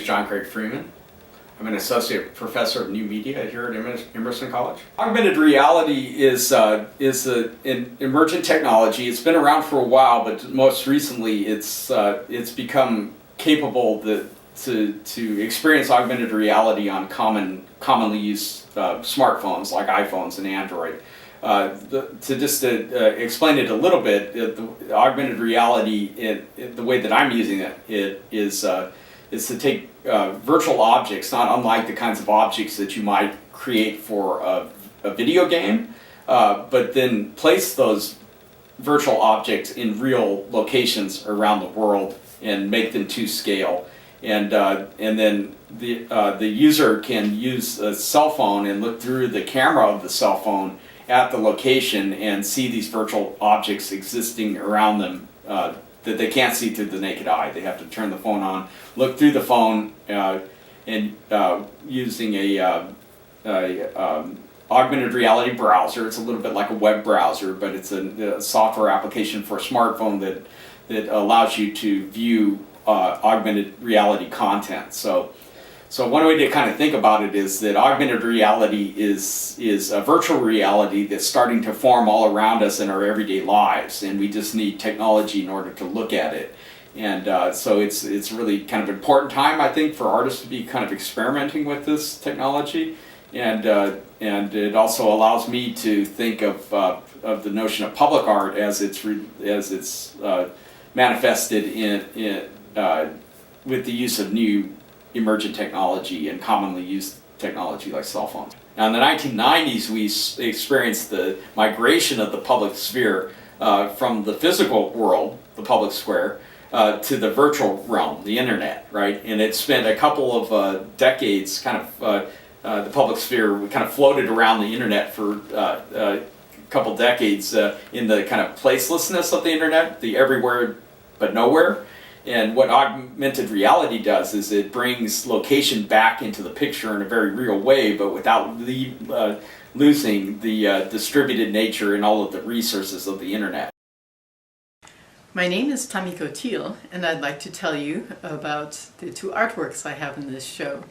John Craig Freeman. I'm an associate professor of new media here at Emerson College. Augmented reality is an emergent technology. It's been around for a while, but most recently it's become capable to experience augmented reality on commonly used smartphones like iPhones and Android. To explain it a little bit, the augmented reality, the way that I'm using it is to take virtual objects, not unlike the kinds of objects that you might create for a video game, but then place those virtual objects in real locations around the world and make them to scale. And then the user can use a cell phone and look through the camera of the cell phone at the location and see these virtual objects existing around them that they can't see through the naked eye. They have to turn the phone on, look through the phone, and using a augmented reality browser. It's a little bit like a web browser, but it's a software application for a smartphone that allows you to view augmented reality content. So one way to kind of think about it is that augmented reality is a virtual reality that's starting to form all around us in our everyday lives, and we just need technology in order to look at it. And so it's really kind of important time, I think, for artists to be kind of experimenting with this technology, and it also allows me to think of the notion of public art as it's manifested in with the use of new emergent technology and commonly used technology like cell phones. Now in the 1990s we experienced the migration of the public sphere from the physical world, the public square, to the virtual realm, the internet, right? And it spent a couple of decades kind of, the public sphere kind of floated around the internet for a couple decades in the kind of placelessness of the internet, the everywhere but nowhere. And what augmented reality does is it brings location back into the picture in a very real way, but without losing the distributed nature and all of the resources of the internet. My name is Tamiko Thiel, and I'd like to tell you about the two artworks I have in this show.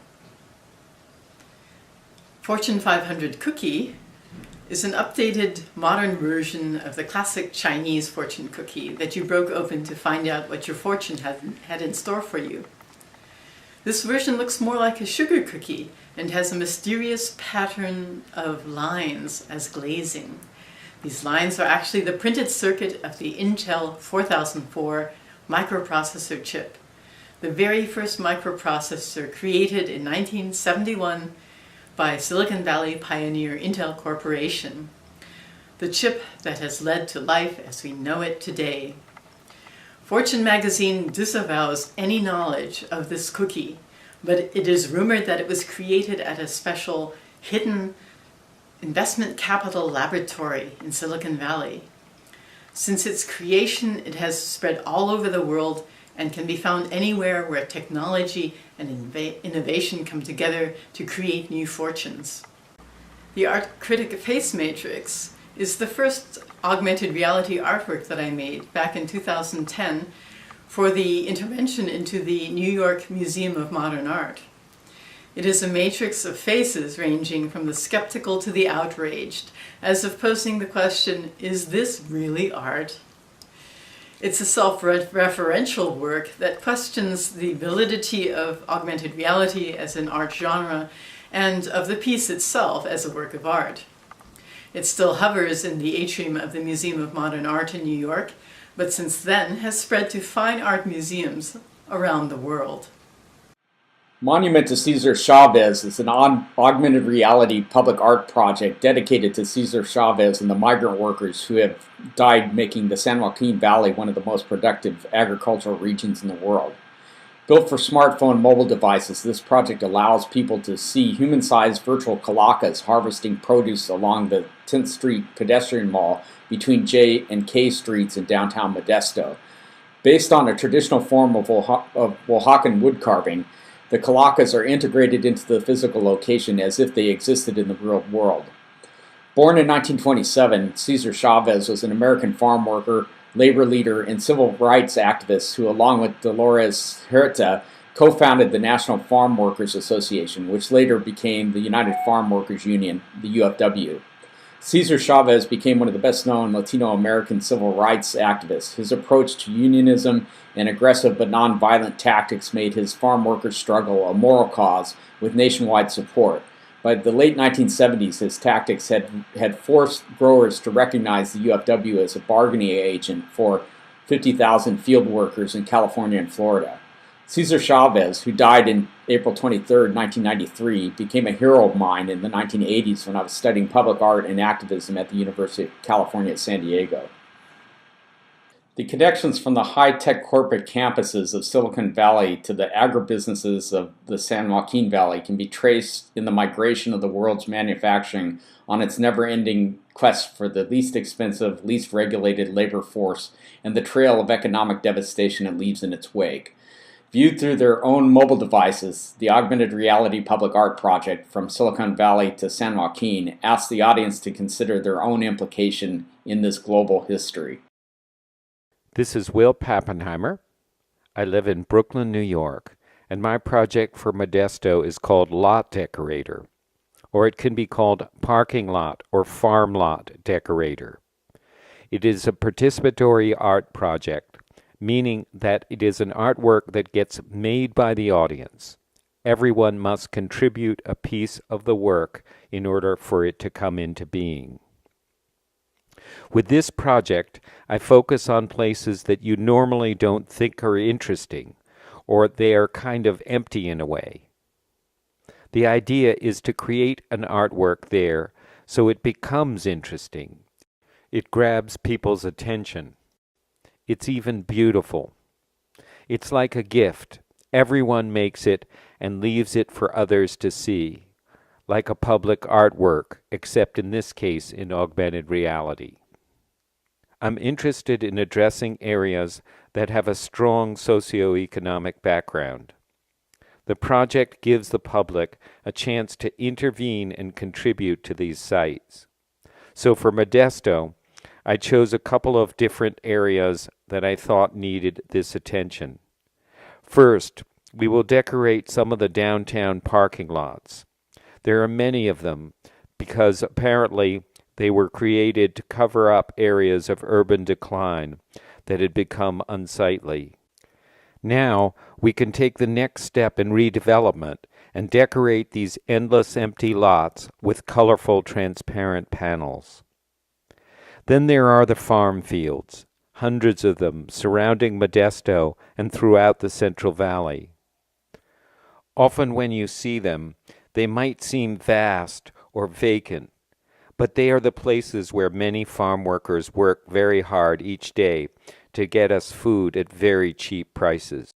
Fortune 500 Cookie is an updated, modern version of the classic Chinese fortune cookie that you broke open to find out what your fortune had in store for you. This version looks more like a sugar cookie and has a mysterious pattern of lines as glazing. These lines are actually the printed circuit of the Intel 4004 microprocessor chip, the very first microprocessor created in 1971 by Silicon Valley pioneer Intel Corporation, the chip that has led to life as we know it today. Fortune magazine disavows any knowledge of this cookie, but it is rumored that it was created at a special hidden investment capital laboratory in Silicon Valley. Since its creation, it has spread all over the world and can be found anywhere where technology and innovation come together to create new fortunes. The art critic face matrix is the first augmented reality artwork that I made back in 2010 for the intervention into the New York Museum of Modern Art. It is a matrix of faces ranging from the skeptical to the outraged, as if posing the question, is this really art? It's a self-referential work that questions the validity of augmented reality as an art genre and of the piece itself as a work of art. It still hovers in the atrium of the Museum of Modern Art in New York, but since then has spread to fine art museums around the world. Monument to Cesar Chavez is an augmented reality public art project dedicated to Cesar Chavez and the migrant workers who have died making the San Joaquin Valley one of the most productive agricultural regions in the world. Built for smartphone mobile devices, this project allows people to see human-sized virtual calacas harvesting produce along the 10th Street pedestrian mall between J and K streets in downtown Modesto. Based on a traditional form of Oaxacan wood carving, the calacas are integrated into the physical location as if they existed in the real world. Born in 1927, Cesar Chavez was an American farm worker, labor leader, and civil rights activist who, along with Dolores Huerta, co-founded the National Farm Workers Association, which later became the United Farm Workers Union, the UFW. Cesar Chavez became one of the best-known Latino American civil rights activists. His approach to unionism and aggressive but non-violent tactics made his farm workers' struggle a moral cause with nationwide support. By the late 1970s, his tactics had forced growers to recognize the UFW as a bargaining agent for 50,000 field workers in California and Florida. Cesar Chavez, who died in April 23, 1993, became a hero of mine in the 1980s when I was studying public art and activism at the University of California at San Diego. The connections from the high-tech corporate campuses of Silicon Valley to the agribusinesses of the San Joaquin Valley can be traced in the migration of the world's manufacturing on its never-ending quest for the least expensive, least regulated labor force and the trail of economic devastation it leaves in its wake. Viewed through their own mobile devices, the augmented reality public art project from Silicon Valley to San Joaquin asks the audience to consider their own implication in this global history. This is Will Pappenheimer. I live in Brooklyn, New York, and my project for Modesto is called Lot Decorator, or it can be called Parking Lot or Farm Lot Decorator. It is a participatory art project, meaning that it is an artwork that gets made by the audience. Everyone must contribute a piece of the work in order for it to come into being. With this project, I focus on places that you normally don't think are interesting, or they are kind of empty in a way. The idea is to create an artwork there so it becomes interesting. It grabs people's attention. It's even beautiful. It's like a gift. Everyone makes it and leaves it for others to see, like a public artwork, except in this case in augmented reality. I'm interested in addressing areas that have a strong socioeconomic background. The project gives the public a chance to intervene and contribute to these sites. So for Modesto, I chose a couple of different areas that I thought needed this attention. First, we will decorate some of the downtown parking lots. There are many of them because apparently they were created to cover up areas of urban decline that had become unsightly. Now we can take the next step in redevelopment and decorate these endless empty lots with colorful transparent panels. Then there are the farm fields, hundreds of them surrounding Modesto and throughout the Central Valley. Often when you see them, they might seem vast or vacant, but they are the places where many farm workers work very hard each day to get us food at very cheap prices.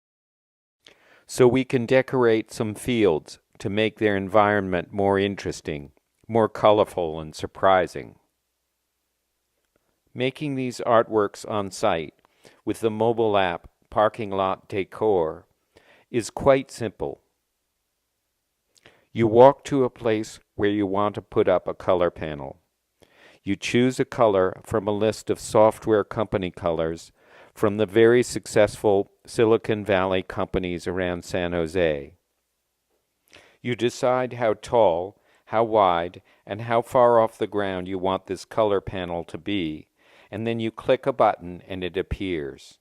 So we can decorate some fields to make their environment more interesting, more colorful and surprising. Making these artworks on site with the mobile app Parking Lot Decor is quite simple. You walk to a place where you want to put up a color panel. You choose a color from a list of software company colors from the very successful Silicon Valley companies around San Jose. You decide how tall, how wide, and how far off the ground you want this color panel to be, and then you click a button and it appears.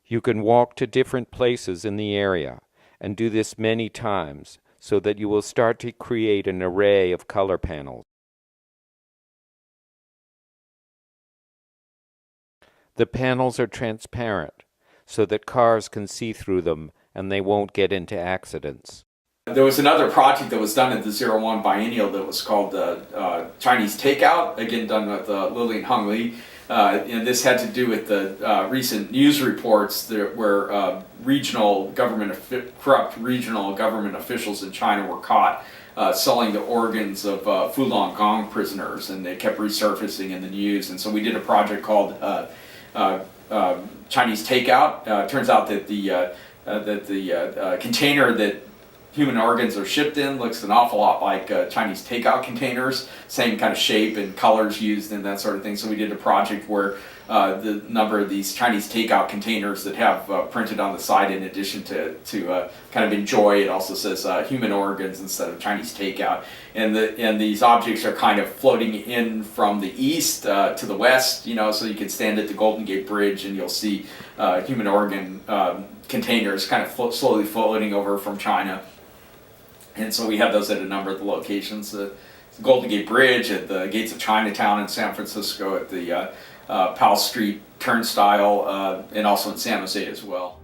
You can walk to different places in the area and do this many times so that you will start to create an array of color panels. The panels are transparent so that cars can see through them and they won't get into accidents. There was another project that was done at the 01 Biennial that was called the Chinese Takeout, again done with Lily and Hung Lee. And this had to do with the recent news reports where corrupt regional government officials in China were caught selling the organs of Falun Gong prisoners, and they kept resurfacing in the news. And so we did a project called Chinese Takeout. Turns out that the container that human organs are shipped in. Looks an awful lot like Chinese takeout containers, same kind of shape and colors used and that sort of thing. So we did a project where the number of these Chinese takeout containers that have printed on the side, in addition to kind of enjoy, it also says human organs instead of Chinese takeout. And these objects are kind of floating in from the east to the west, you know, so you can stand at the Golden Gate Bridge and you'll see human organ containers kind of slowly floating over from China. And so we have those at a number of the locations. The Golden Gate Bridge, at the gates of Chinatown in San Francisco, at the Powell Street Turnstile, and also in San Jose as well.